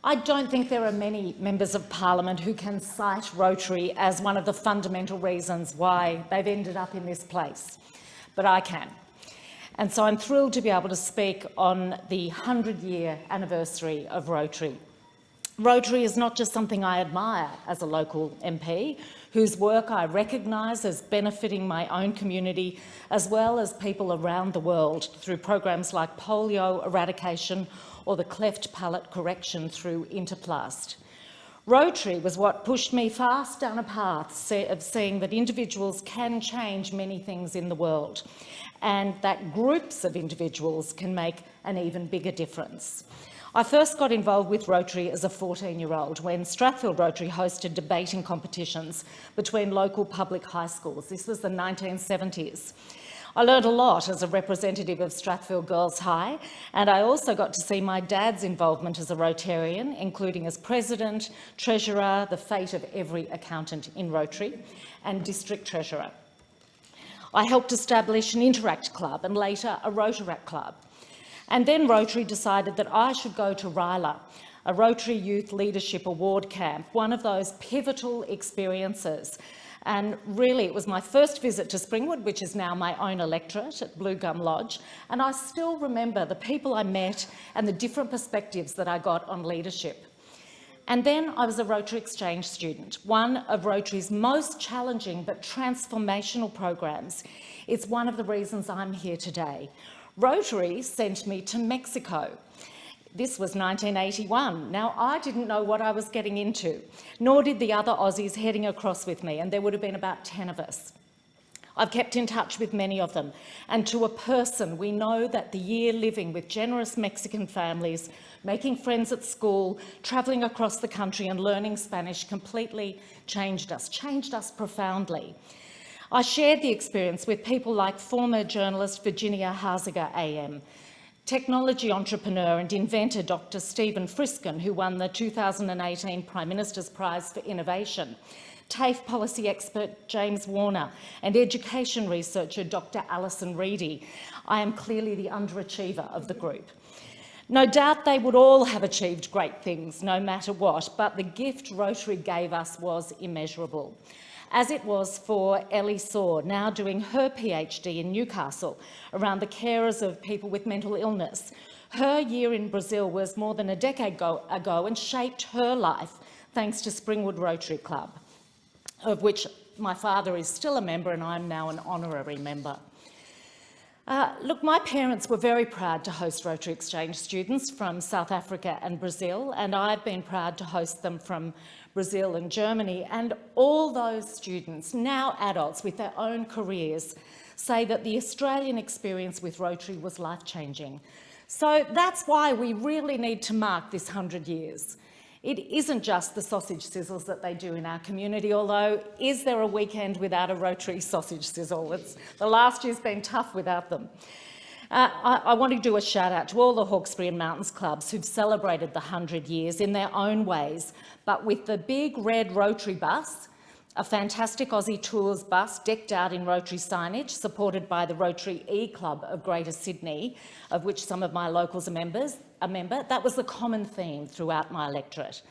I don't think there are many members of Parliament who can cite Rotary as one of the fundamental reasons why they've ended up in this place, but I can. And so I'm thrilled to be able to speak on the 100-year anniversary of Rotary. Rotary is not just something I admire as a local MP, whose work I recognise as benefiting my own community as well as people around the world through programs like polio eradication or the cleft palate correction through Interplast. Rotary was what pushed me fast down a path of seeing that individuals can change many things in the world and that groups of individuals can make an even bigger difference. I first got involved with Rotary as a 14-year-old when Strathfield Rotary hosted debating competitions between local public high schools. This was the 1970s. I learned a lot as a representative of Strathfield Girls High, and I also got to see my dad's involvement as a Rotarian, including as president, treasurer, the fate of every accountant in Rotary, and district treasurer. I helped establish an Interact Club and later a Rotaract Club. And then Rotary decided that I should go to RYLA, a Rotary Youth Leadership Award camp, one of those pivotal experiences. And really, it was my first visit to Springwood, which is now my own electorate at Blue Gum Lodge. And I still remember the people I met and the different perspectives that I got on leadership. And then I was a Rotary Exchange student, one of Rotary's most challenging but transformational programs. It's one of the reasons I'm here today. Rotary sent me to Mexico. This was 1981. Now, I didn't know what I was getting into, nor did the other Aussies heading across with me, and there would have been about 10 of us. I've kept in touch with many of them, and to a person, we know that the year living with generous Mexican families, making friends at school, travelling across the country and learning Spanish completely changed us profoundly. I shared the experience with people like former journalist Virginia Hausiger AM, technology entrepreneur and inventor Dr. Stephen Friskin, who won the 2018 Prime Minister's Prize for Innovation, TAFE policy expert James Warner, and education researcher Dr. Alison Reedy. I am clearly the underachiever of the group. No doubt they would all have achieved great things, no matter what, but the gift Rotary gave us was immeasurable, as it was for Ellie Saw, now doing her PhD in Newcastle around the carers of people with mental illness. Her year in Brazil was more than a decade ago and shaped her life thanks to Springwood Rotary Club, of which my father is still a member and I'm now an honorary member. Look, my parents were very proud to host Rotary Exchange students from South Africa and Brazil, and I've been proud to host them from Brazil and Germany. And all those students, now adults with their own careers, say that the Australian experience with Rotary was life-changing. So that's why we really need to mark this 100 years. It isn't just the sausage sizzles that they do in our community, although is there a weekend without a Rotary sausage sizzle? The last year's been tough without them. I want to do a shout out to all the Hawkesbury and Mountains clubs who've celebrated the 100 years in their own ways, but with the big red Rotary bus, a fantastic Aussie Tours bus decked out in Rotary signage, supported by the Rotary E-Club of Greater Sydney, of which some of my locals are a member. That was the common theme throughout my electorate.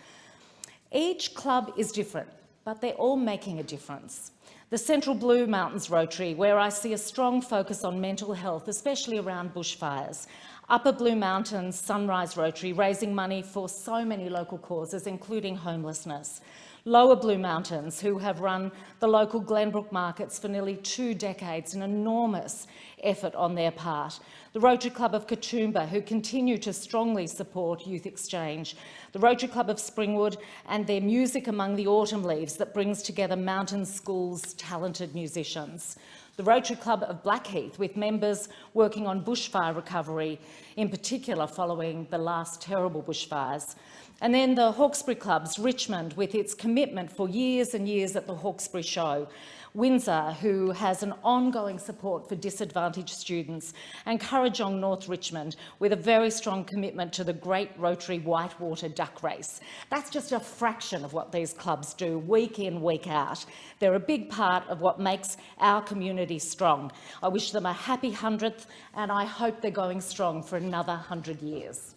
Each club is different, but they're all making a difference. The Central Blue Mountains Rotary, where I see a strong focus on mental health, especially around bushfires. Upper Blue Mountains Sunrise Rotary, raising money for so many local causes, including homelessness. Lower Blue Mountains, who have run the local Glenbrook markets for nearly 2 decades, an enormous effort on their part. The Rotary Club of Katoomba, who continue to strongly support youth exchange. The Rotary Club of Springwood and their Music Among the Autumn Leaves that brings together Mountain School's talented musicians. The Rotary Club of Blackheath, with members working on bushfire recovery, in particular following the last terrible bushfires. And then the Hawkesbury Clubs, Richmond, with its commitment for years and years at the Hawkesbury Show. Windsor, who has an ongoing support for disadvantaged students, and Currajong North Richmond, with a very strong commitment to the Great Rotary Whitewater Duck Race. That's just a fraction of what these clubs do week in, week out. They're a big part of what makes our community strong. I wish them a happy 100th, and I hope they're going strong for another 100 years.